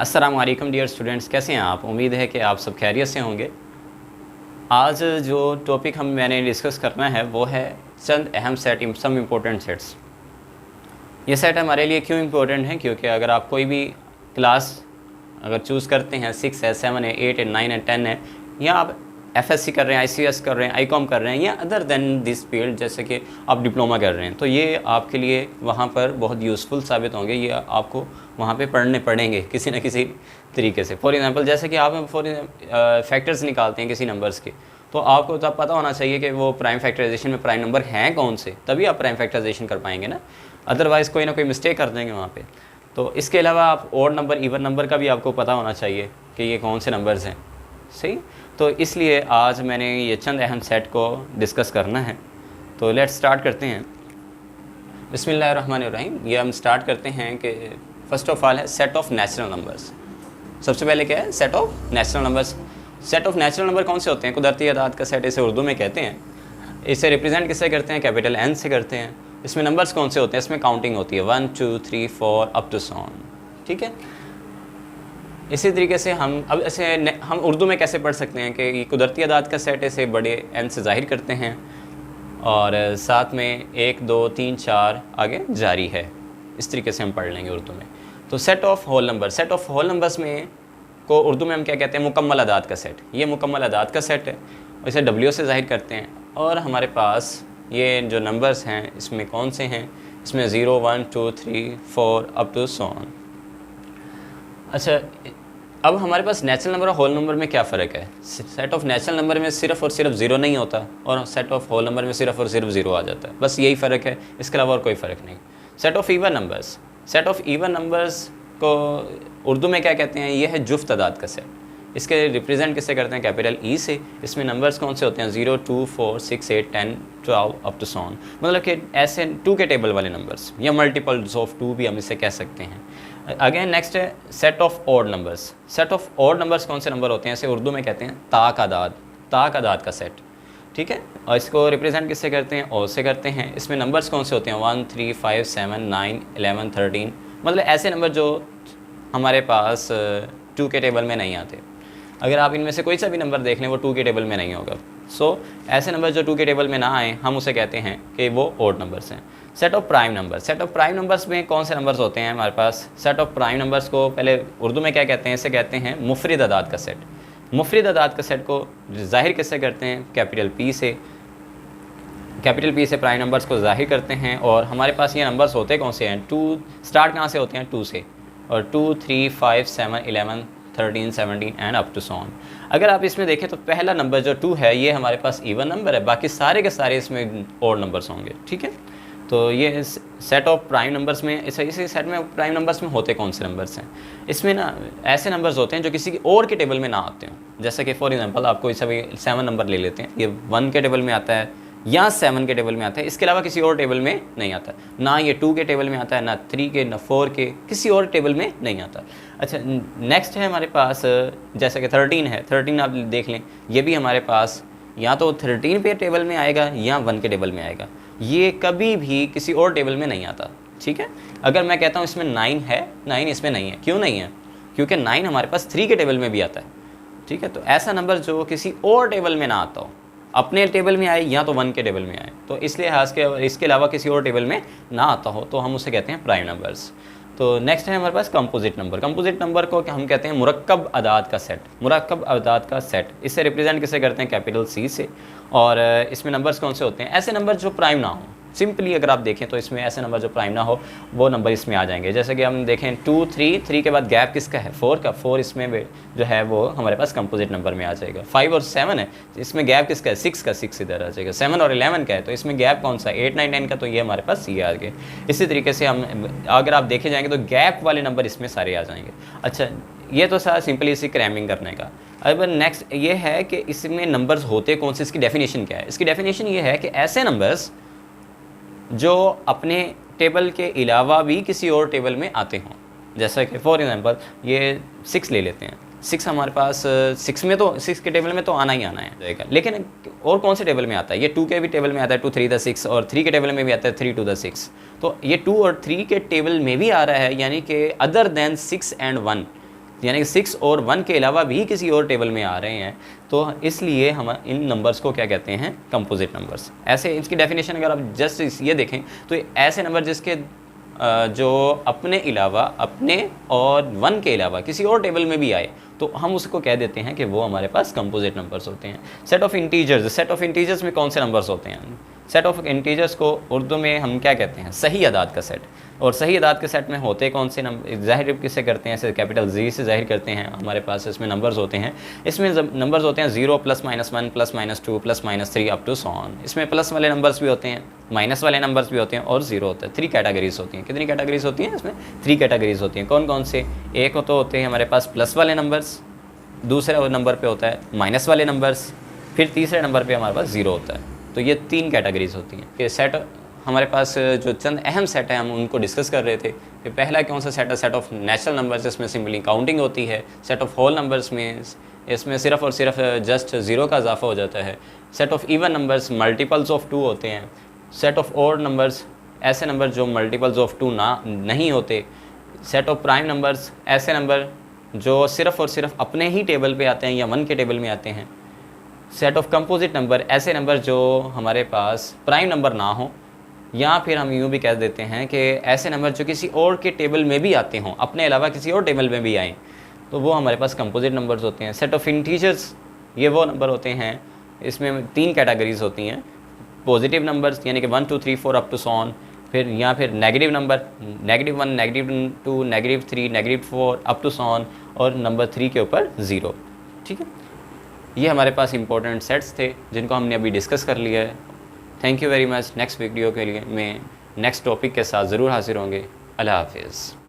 अस्सलाम वालेकुम dear students, कैसे हैं आप? उम्मीद है कि आप सब खैरियत से होंगे। आज जो टॉपिक मैंने डिस्कस करना है वो है चंद अहम सेट, सम इम्पोर्टेंट सेट्स। ये सेट हमारे लिए क्यों इम्पोर्टेंट है? क्योंकि अगर आप कोई भी क्लास अगर चूज़ करते हैं, 6 है, 7 है, 8 है, 9 है, 10 है, या आप FSC कर रहे हैं, ICS कर रहे हैं, ICOM कर रहे हैं, या अदर देन दिस फील्ड जैसे कि आप डिप्लोमा कर रहे हैं, तो ये आपके लिए वहाँ पर बहुत यूज़फुल साबित होंगे। ये आपको वहाँ पे पढ़ने पड़ेंगे किसी न किसी तरीके से। फॉर एग्जांपल जैसे कि आप फैक्टर्स निकालते हैं किसी नंबर्स के, तो आपको तब पता होना चाहिए कि वो प्राइम फैक्टराइजेशन में प्राइम नंबर हैं कौन से, तभी आप प्राइम फैक्टराइजेशन कर पाएंगे ना। अदरवाइज़ कोई ना कोई मिस्टेक कर देंगे वहाँ पे। तो इसके अलावा आप ऑड नंबर, इवन नंबर का भी आपको पता होना चाहिए कि ये कौन से नंबर्स हैं, सही। तो इसलिए आज मैंने ये चंद अहम सेट को डिस्कस करना है। तो लेट्स स्टार्ट करते हैं। बिस्मिल्लाहिर्रहमानिर्रहीम। ये हम स्टार्ट करते हैं कि फ़र्स्ट ऑफ ऑल है सेट ऑफ नेचुरल नंबर्स। सबसे पहले क्या है? Set of natural numbers. Set of natural number कौन से होते हैं? कुदरती अदाद का सेट इसे उर्दू में कहते हैं। इसे रिप्रेजेंट किससे करते हैं? कैपिटल N से करते हैं। इसमें नंबर्स कौन से होते हैं? इसमें काउंटिंग होती है 1 2 3 4 अप टू सो ऑन, ठीक है। इसी तरीके से हम उर्दू में कैसे पढ़ सकते हैं कि कुदरती अदाद का सेट इसे बड़े N से ज़ाहिर करते हैं और साथ में 1 2 3 4 आगे जारी है। इस तरीके से हम पढ़ लेंगे उर्दू में। तो set of whole number, set of whole numbers में को उर्दू में हम क्या कहते हैं? मुकम्मल अदाद का सेट। ये मुकम्मल अदाद का सेट है, इसे W से ज़ाहिर करते हैं। और हमारे पास ये जो नंबर्स हैं इसमें कौन से हैं? इसमें 0 1 2 3 4 अप टू सो ऑन। अच्छा, अब हमारे पास नेचुरल नंबर और होल नंबर में क्या फ़र्क है? सेट ऑफ नेचुरल नंबर में सिर्फ़ और सिर्फ 0 नहीं होता और सेट ऑफ होल नंबर में सिर्फ़ और सिर्फ 0 आ जाता है। बस यही फ़र्क है, इसके अलावा और कोई फ़र्क नहीं। Set of even numbers, set of even numbers को उर्दू में क्या कहते हैं? ये है जुफ्त अदाद का सेट। इसके रिप्रेजेंट किससे करते हैं? कैपिटल E से। इसमें नंबर्स कौन से होते हैं? 0 2 4 6 8 10 12 अप टू सो ऑन। मतलब कि ऐसे 2 के टेबल वाले नंबर्स, या मल्टीपल्स ऑफ 2 भी हम इसे कह सकते हैं। अगेन नेक्स्ट है set of odd numbers. Set of odd numbers कौन से नंबर होते हैं? इसे उर्दू में कहते हैं ताक अदाद, ताक अदाद का सेट, ठीक है। और इसको रिप्रेजेंट किससे करते हैं? ओ से करते हैं। इसमें नंबर्स कौन से होते हैं? 1 3 5 7 9 11 13। मतलब ऐसे नंबर जो हमारे पास 2 के टेबल में नहीं आते। अगर आप इनमें से कोई सा भी नंबर देख लें वो 2 के टेबल में नहीं होगा। सो ऐसे नंबर जो 2 के टेबल में ना आए हम उसे कहते हैं कि वो ऑड नंबर्स हैं। Set of prime number, set of prime numbers में कौन से नंबर्स होते हैं हमारे पास? सेट ऑफ प्राइम नंबर्स को पहले उर्दू में क्या कहते हैं? इसे कहते हैं मुफरिद अदाद का सेट। मुफरिद अदाद का सेट को ज़ाहिर किससे करते हैं? कैपिटल P से। कैपिटल P से प्राइम नंबर्स को ज़ाहिर करते हैं। और हमारे पास ये नंबर्स होते कौन से हैं? 2 स्टार्ट कहाँ से होते हैं? 2 से। और 2 3 5 7 11 13 17 and up to so on. अगर आप इसमें देखें तो पहला नंबर जो 2 है ये हमारे पास इवन नंबर है, बाकी सारे के सारे इसमें ऑड नंबर्स होंगे, ठीक है। तो ये सेट ऑफ प्राइम नंबर्स में इसी सेट में प्राइम नंबर्स में होते कौन से नंबर्स हैं? इसमें ना ऐसे नंबर्स होते हैं जो किसी और के टेबल में ना आते हों। जैसे कि फॉर एग्जांपल आप कोई सभी 7 नंबर ले लेते हैं, ये 1 के टेबल में आता है या 7 के टेबल में आता है, इसके अलावा किसी और टेबल में नहीं आता। ना ये 2 के टेबल में आता है, ना 3 के, ना 4 के, किसी और टेबल में नहीं आता। अच्छा, नेक्स्ट है हमारे पास जैसे कि 13 है। 13 आप देख लें, ये भी हमारे पास या तो 13 पे टेबल में आएगा या 1 के टेबल में आएगा। ये कभी भी किसी और टेबल में नहीं आता, ठीक है। अगर मैं कहता हूँ इसमें 9 है, 9 इसमें नहीं है। क्यों नहीं है? क्योंकि 9 हमारे पास 3 के टेबल में भी आता है, ठीक है। तो ऐसा नंबर जो किसी और टेबल में ना आता हो, अपने टेबल में आए या तो 1 के टेबल में आए, तो इसलिए इसके अलावा किसी और टेबल में ना आता हो, तो हम उसे कहते हैं प्राइम नंबर्स। तो नेक्स्ट है हमारे पास कंपोजिट नंबर। कंपोजिट नंबर को हम कहते हैं मुरक्कब अदाद का सेट। मुरक्कब अदाद का सेट, इससे रिप्रेजेंट किसे करते हैं? कैपिटल C से। और इसमें नंबर्स कौन से होते हैं? ऐसे नंबर जो प्राइम ना हो। सिंपली अगर आप देखें तो इसमें ऐसे नंबर जो प्राइम ना हो वो नंबर इसमें आ जाएंगे। जैसे कि हम देखें 2 3 के बाद गैप किसका है? 4 का। 4 इसमें जो है वो हमारे पास कंपोजिट नंबर में आ जाएगा। 5 और 7 है, इसमें गैप किसका है? 6 का। 6 इधर आ जाएगा। 7 और 11 का है, तो इसमें गैप कौन सा? 8 9 10 का, तो ये हमारे पास ये आ गए। इसी तरीके से हम अगर आप देखे जाएंगे तो गैप वाले नंबर इसमें सारे आ जाएंगे। अच्छा, ये तो सारा सिंपली इसी क्रैमिंग करने का। अब नेक्स्ट ये है कि इसमें नंबर्स होते कौन से? इसकी डेफिनेशन क्या है? इसकी डेफिनेशन ये है कि ऐसे नंबर्स जो अपने टेबल के अलावा भी किसी और टेबल में आते हों। जैसा कि फॉर एग्जांपल ये 6 ले लेते हैं। 6 हमारे पास 6 में तो 6 के टेबल में तो आना ही आना है, लेकिन और कौन से टेबल में आता है? ये 2 के भी टेबल में आता है, 2 3 6, और 3 के टेबल में भी आता है 3 2 6। तो ये 2 और 3 के टेबल में भी आ रहा है, यानी कि अदर देन 6 एंड 1 यानी कि 6 और 1 के अलावा भी किसी और टेबल में आ रहे हैं, तो इसलिए हम इन नंबर्स को क्या कहते हैं, कंपोजिट नंबर्स। ऐसे इसकी डेफिनेशन अगर आप जस्ट ये देखें तो ऐसे नंबर जिसके जो अपने अलावा, अपने और 1 के अलावा किसी और टेबल में भी आए, तो हम उसको कह देते हैं कि वो हमारे पास कंपोजिट नंबर्स होते हैं। Set of integers, set of integers में कौन से नंबर्स होते हैं? सेट ऑफ इंटीजर्स को उर्दू में हम क्या कहते हैं, सही अदाद का सेट। और सही अदाद के सेट में होते कौन से नंबर, ज़ाहिर किससे करते हैं, ऐसे कैपिटल जी से ज़ाहिर करते हैं। हमारे पास इसमें नंबर्स होते हैं, इसमें नंबर्स होते हैं 0 +, -1 +, -2 +, -3 अप टू सो ऑन। इसमें प्लस वाले नंबर्स भी होते हैं, माइनस वाले नंबर्स भी होते हैं और 0 होता है। 3 कैटेगरीज होती हैं। कितनी कैटेगरीज होती हैं इसमें? 3 कैटेगरीज होती हैं। कौन कौन से? एक तो होते हैं हमारे पास प्लस वाले नंबर्स, दूसरे नंबर पे होता है माइनस वाले नंबर्स, फिर तीसरे नंबर पे हमारे पास 0 होता है। तो ये 3 कैटेगरीज होती हैं। ये सेट हमारे पास जो चंद अहम सेट हैं हम उनको डिस्कस कर रहे थे कि पहला कौन सा सेट है, सेट ऑफ नेचुरल नंबर्स, जिसमें सिंपली काउंटिंग होती है। सेट ऑफ होल नंबर्स में इसमें सिर्फ और सिर्फ जस्ट 0 का इजाफा हो जाता है। Set of even numbers multiples of 2 होते हैं। सेट ऑफ ऑड नंबर्स ऐसे नंबर जो मल्टीपल्स ऑफ 2 नहीं होते। सेट ऑफ प्राइम नंबर्स ऐसे नंबर जो सिर्फ और सिर्फ अपने ही टेबल पे आते हैं या 1 के टेबल में आते हैं। सेट ऑफ कंपोजिट नंबर ऐसे नंबर जो हमारे पास प्राइम नंबर ना हो, या फिर हम यूँ भी कह देते हैं कि ऐसे नंबर जो किसी और के टेबल में भी आते हों, अपने अलावा किसी और टेबल में भी आएँ, तो वो हमारे पास कंपोजिट नंबर्स होते हैं। सेट ऑफ इंटीजर्स ये वो नंबर होते हैं, इसमें 3 कैटेगरीज होती हैं। पॉजिटिव नंबर्स यानी कि 1 2 3 4 अप टू सो ऑन, फिर या फिर negative number -1 -2 -3 -4 up to so on, और नंबर 3 के ऊपर 0। ठीक है, ये हमारे पास इंपॉर्टेंट सेट्स थे जिनको हमने अभी डिस्कस कर लिया है। Thank you very much. Next video के लिए मैं नेक्स्ट टॉपिक के साथ ज़रूर हाजिर होंगे। अल्लाह हाफिज़।